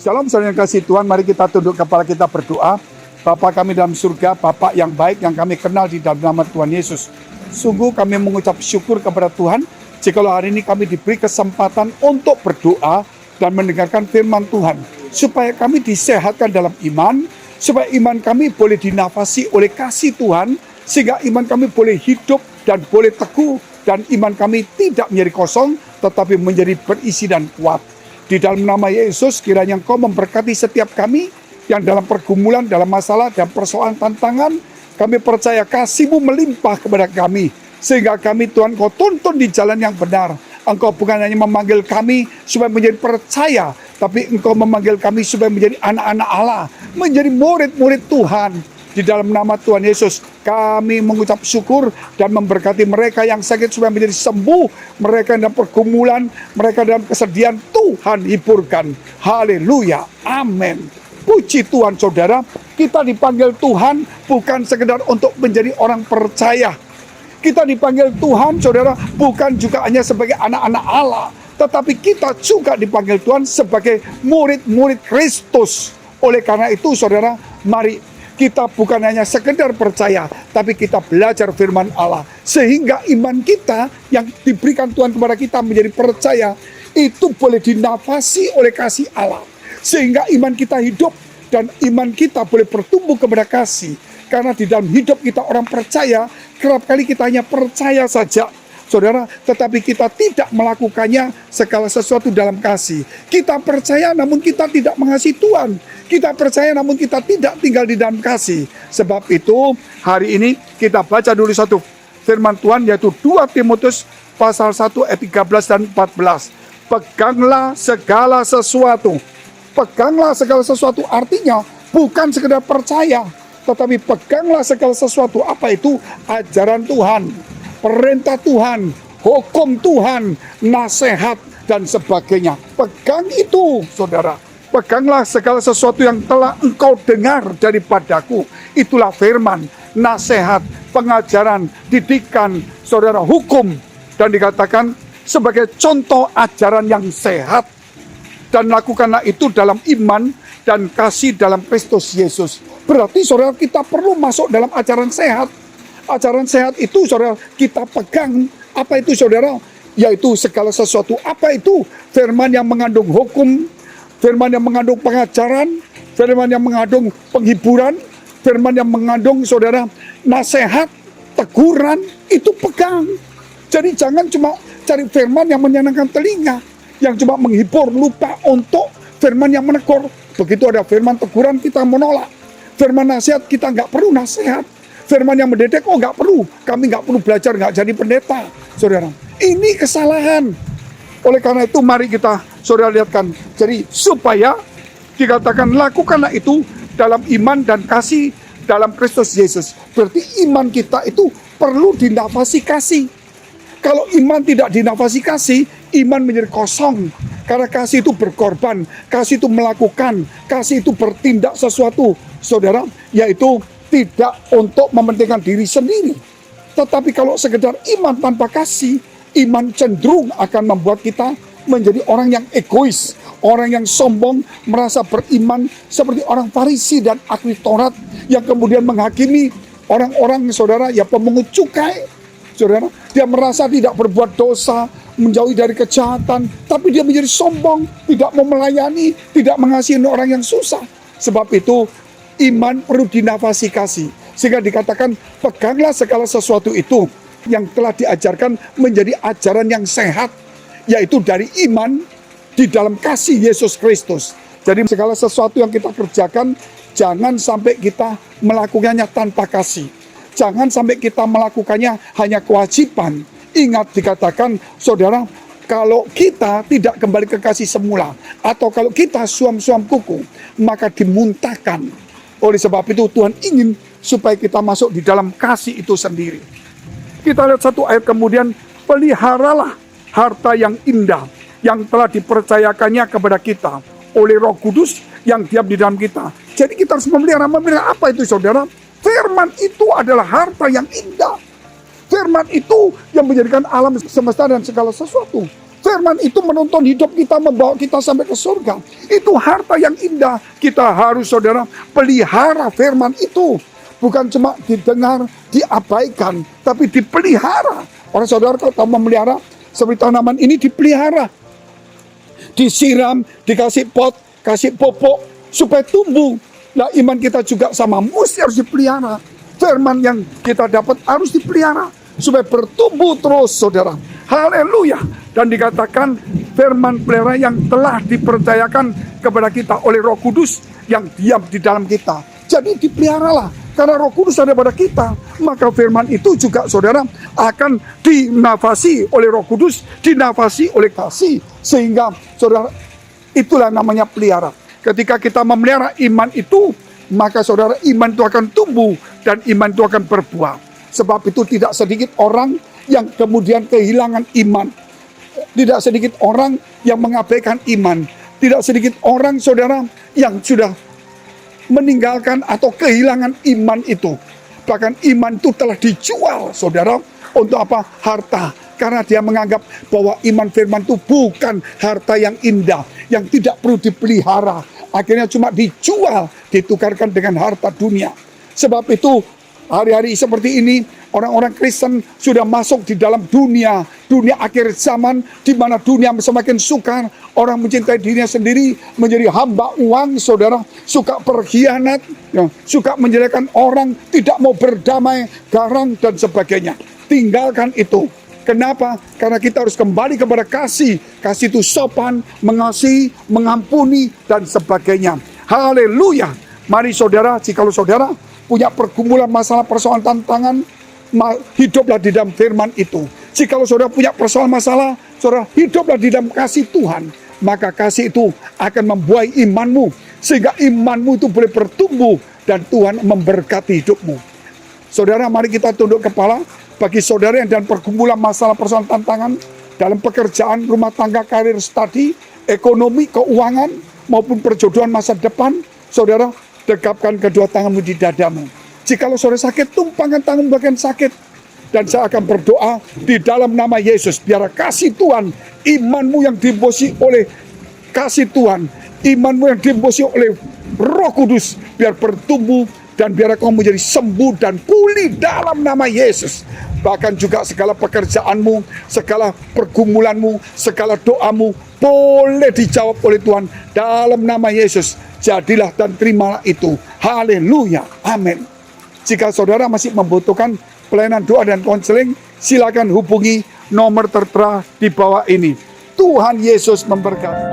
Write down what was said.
Shalom saudara yang kasih Tuhan, mari kita tunduk kepala kita berdoa. Bapa kami dalam surga, Bapa yang baik yang kami kenal di dalam nama Tuhan Yesus. Sungguh kami mengucap syukur kepada Tuhan, jikalau hari ini kami diberi kesempatan untuk berdoa dan mendengarkan firman Tuhan. Supaya kami disehatkan dalam iman, supaya iman kami boleh dinafasi oleh kasih Tuhan, sehingga iman kami boleh hidup dan boleh teguh, dan iman kami tidak menjadi kosong, tetapi menjadi berisi dan kuat. Di dalam nama Yesus, kiranya Engkau memberkati setiap kami yang dalam pergumulan, dalam masalah, dan persoalan tantangan. Kami percaya kasih-Mu melimpah kepada kami, sehingga kami Tuhan Kau tuntun di jalan yang benar. Engkau bukan hanya memanggil kami supaya menjadi percaya, tapi Engkau memanggil kami supaya menjadi anak-anak Allah, menjadi murid-murid Tuhan. Di dalam nama Tuhan Yesus, kami mengucap syukur dan memberkati mereka yang sakit supaya menjadi sembuh, mereka dalam pergumulan, mereka dalam kesedihan, Tuhan hiburkan. Haleluya, amin. Puji Tuhan saudara, kita dipanggil Tuhan bukan sekedar untuk menjadi orang percaya. Kita dipanggil Tuhan saudara bukan juga hanya sebagai anak-anak Allah, tetapi kita juga dipanggil Tuhan sebagai murid-murid Kristus. Oleh karena itu saudara, mari kita bukan hanya sekedar percaya, tapi kita belajar firman Allah. Sehingga iman kita yang diberikan Tuhan kepada kita menjadi percaya, itu boleh dinafasi oleh kasih Allah. Sehingga iman kita hidup dan iman kita boleh bertumbuh kepada kasih. Karena di dalam hidup kita orang percaya, kerap kali kita hanya percaya saja, saudara, tetapi kita tidak melakukannya segala sesuatu dalam kasih. Kita percaya namun kita tidak mengasihi Tuhan. Kita percaya namun kita tidak tinggal di dalam kasih. Sebab itu hari ini kita baca dulu satu firman Tuhan, yaitu 2 Timotius pasal 1 ayat 13 dan 14. Peganglah segala sesuatu. Peganglah segala sesuatu artinya bukan sekedar percaya, tetapi peganglah segala sesuatu. Apa itu? Ajaran Tuhan, perintah Tuhan, hukum Tuhan, nasihat, dan sebagainya. Pegang itu, saudara. Peganglah segala sesuatu yang telah engkau dengar daripadaku. Itulah firman, nasihat, pengajaran, didikan, saudara, hukum. Dan dikatakan sebagai contoh ajaran yang sehat. Dan lakukanlah itu dalam iman dan kasih dalam Kristus Yesus. Berarti saudara, kita perlu masuk dalam ajaran sehat. Ajaran sehat itu saudara kita pegang. Apa itu saudara? Yaitu segala sesuatu. Apa itu? Firman yang mengandung hukum, firman yang mengandung pengajaran, firman yang mengandung penghiburan, firman yang mengandung saudara nasihat, teguran, itu pegang. Jadi jangan cuma cari firman yang menyenangkan telinga, yang cuma menghibur, lupa untuk firman yang menegur. Begitu ada firman teguran kita menolak. Firman nasihat kita nggak perlu nasihat. Firman yang mendidik, oh nggak perlu. Kami nggak perlu belajar, nggak jadi pendeta. Saudara, ini kesalahan. Oleh karena itu mari kita saudara lihatkan. Jadi supaya dikatakan lakukanlah itu dalam iman dan kasih dalam Kristus Yesus. Berarti iman kita itu perlu dinafasi kasih. Kalau iman tidak dinafasi kasih, iman menjadi kosong. Karena kasih itu berkorban, kasih itu melakukan, kasih itu bertindak sesuatu, saudara, yaitu tidak untuk mementingkan diri sendiri. Tetapi kalau sekedar iman tanpa kasih, iman cenderung akan membuat kita menjadi orang yang egois, orang yang sombong, merasa beriman seperti orang Farisi dan ahli Taurat yang kemudian menghakimi orang-orang saudara ya pemungut cukai. Saudara, dia merasa tidak berbuat dosa, menjauhi dari kejahatan, tapi dia menjadi sombong, tidak mau melayani, tidak mengasihi orang yang susah. Sebab itu iman perlu dinafasi kasih. Sehingga dikatakan peganglah segala sesuatu itu yang telah diajarkan menjadi ajaran yang sehat, yaitu dari iman di dalam kasih Yesus Kristus. Jadi segala sesuatu yang kita kerjakan, jangan sampai kita melakukannya tanpa kasih. Jangan sampai kita melakukannya hanya kewajiban. Ingat dikatakan, saudara, kalau kita tidak kembali ke kasih semula, atau kalau kita suam-suam kuku, maka dimuntahkan. Oleh sebab itu Tuhan ingin supaya kita masuk di dalam kasih itu sendiri. Kita lihat satu ayat kemudian, peliharalah harta yang indah yang telah dipercayakannya kepada kita oleh Roh Kudus yang diam di dalam kita. Jadi kita harus memelihara apa itu saudara? Firman itu adalah harta yang indah. Firman itu yang menjadikan alam semesta dan segala sesuatu. Firman itu menuntun hidup kita, membawa kita sampai ke surga. Itu harta yang indah. Kita harus, saudara, pelihara firman itu. Bukan cuma didengar, diabaikan, tapi dipelihara. Orang saudara kalau tahu memelihara, seperti tanaman ini dipelihara. Disiram, dikasih pot, kasih pupuk, supaya tumbuh. Nah, iman kita juga sama, mesti harus dipelihara. Firman yang kita dapat harus dipelihara, supaya bertumbuh terus, saudara. Haleluya. Dan dikatakan firman pelihara yang telah dipercayakan kepada kita oleh Roh Kudus yang diam di dalam kita. Jadi dipeliharalah, karena Roh Kudus ada pada kita. Maka firman itu juga, saudara, akan dinafasi oleh Roh Kudus, dinafasi oleh kasih. Sehingga, saudara, itulah namanya pelihara. Ketika kita memelihara iman itu, maka saudara, iman itu akan tumbuh dan iman itu akan berbuah. Sebab itu tidak sedikit orang yang kemudian kehilangan iman. Tidak sedikit orang yang mengabaikan iman. Tidak sedikit orang, saudara, yang sudah meninggalkan atau kehilangan iman itu. Bahkan iman itu telah dijual, saudara, untuk apa? Harta. Karena dia menganggap bahwa iman firman itu bukan harta yang indah, yang tidak perlu dipelihara. Akhirnya cuma dijual, ditukarkan dengan harta dunia. Sebab itu, hari-hari seperti ini, orang-orang Kristen sudah masuk di dalam dunia akhir zaman, di mana dunia semakin sukar, orang mencintai dirinya sendiri, menjadi hamba uang, saudara, suka berkhianat, ya, suka menjelekan orang, tidak mau berdamai, garang, dan sebagainya. Tinggalkan itu. Kenapa? Karena kita harus kembali kepada kasih. Kasih itu sopan, mengasihi, mengampuni, dan sebagainya. Haleluya. Mari saudara, jikalau saudara punya pergumulan masalah, persoalan, tantangan, hiduplah di dalam firman itu. Jikalau saudara punya persoalan masalah, saudara hiduplah di dalam kasih Tuhan. Maka kasih itu akan membuahi imanmu, sehingga imanmu itu boleh bertumbuh dan Tuhan memberkati hidupmu. Saudara, mari kita tunduk kepala. Bagi saudara yang dalam pergumulan masalah, persoalan, tantangan dalam pekerjaan, rumah tangga, karir, studi, ekonomi, keuangan, maupun perjodohan masa depan, saudara, dekapkan kedua tanganmu di dadamu. Jikalau saudara sakit, tumpangkan tangan bagian sakit. Dan saya akan berdoa di dalam nama Yesus, biar kasih Tuhan, imanmu yang dibosi oleh kasih Tuhan, imanmu yang dibosi oleh Roh Kudus, biar bertumbuh dan biar kau menjadi sembuh dan pulih dalam nama Yesus. Bahkan juga segala pekerjaanmu, segala pergumulanmu, segala doamu boleh dijawab oleh Tuhan dalam nama Yesus. Jadilah dan terimalah itu. Haleluya. Amin. Jika saudara masih membutuhkan pelayanan doa dan konseling, silakan hubungi nomor tertera di bawah ini. Tuhan Yesus memberkati.